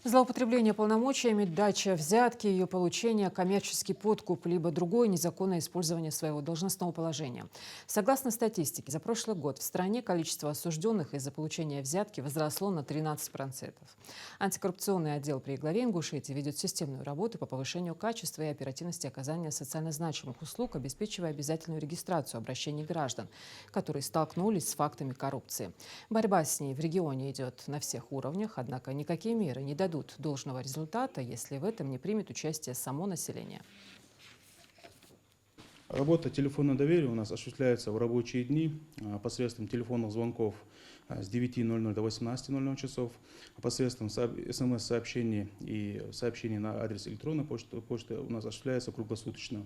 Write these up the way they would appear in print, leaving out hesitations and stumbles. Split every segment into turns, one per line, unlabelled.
Злоупотребление полномочиями, дача взятки, ее получение, коммерческий подкуп, либо другое незаконное использование своего должностного положения. Согласно статистике, за прошлый год в стране количество осужденных из-за получения взятки возросло на 13%. Антикоррупционный отдел при главе Ингушетии ведет системную работу по повышению качества и оперативности оказания социально значимых услуг, обеспечивая обязательную регистрацию обращений граждан, которые столкнулись с фактами коррупции. Борьба с ней в регионе идет на всех уровнях, однако никакие меры не дадут должного результата, если в этом не примет участие само население.
Работа телефонного доверия у нас осуществляется в рабочие дни посредством телефонных звонков с 9:00 до 18:00 часов, посредством СМС-сообщений и сообщений на адрес электронной почты. Почта у нас осуществляется круглосуточно.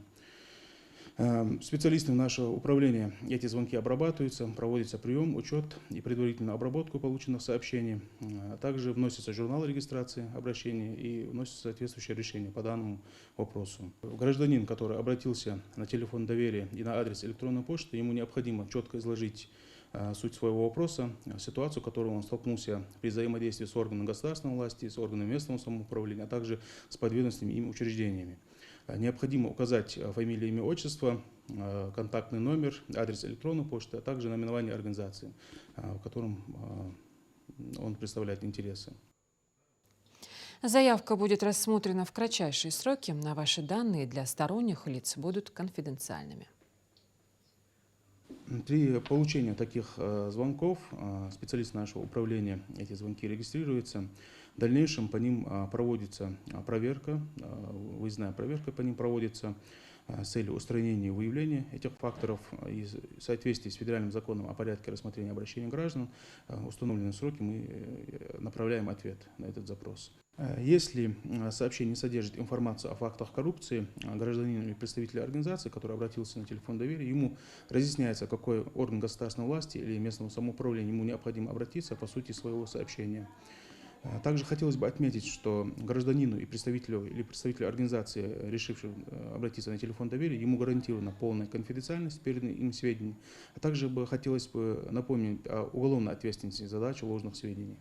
Специалистами нашего управления эти звонки обрабатываются, проводится прием, учет и предварительную обработку полученных сообщений. Также вносится журнал регистрации обращений и вносится соответствующее решение по данному вопросу. Гражданин, который обратился на телефон доверия и на адрес электронной почты, ему необходимо четко изложить суть своего вопроса, ситуацию, с которой он столкнулся при взаимодействии с органами государственной власти, с органами местного самоуправления, а также с подведомственными им учреждениями. Необходимо указать фамилию, имя, отчество, контактный номер, адрес электронной почты, а также наименование организации, в котором он представляет интересы.
Заявка будет рассмотрена в кратчайшие сроки, а ваши данные для сторонних лиц будут конфиденциальными.
При получении таких звонков специалист нашего управления эти звонки регистрируются. В дальнейшем по ним проводится проверка, выездная проверка по ним проводится с целью устранения и выявления этих факторов. И в соответствии с федеральным законом о порядке рассмотрения обращений граждан в установленные сроки мы направляем ответ на этот запрос. Если сообщение не содержит информацию о фактах коррупции, гражданин или представитель организации, который обратился на телефон доверия, ему разъясняется, какой орган государственной власти или местного самоуправления ему необходимо обратиться по сути своего сообщения. Также хотелось бы отметить, что гражданину и представителю организации, решившему обратиться на телефон доверия, ему гарантирована полная конфиденциальность переданных им сведений. А также хотелось бы напомнить о уголовной ответственности за дачу ложных сведений.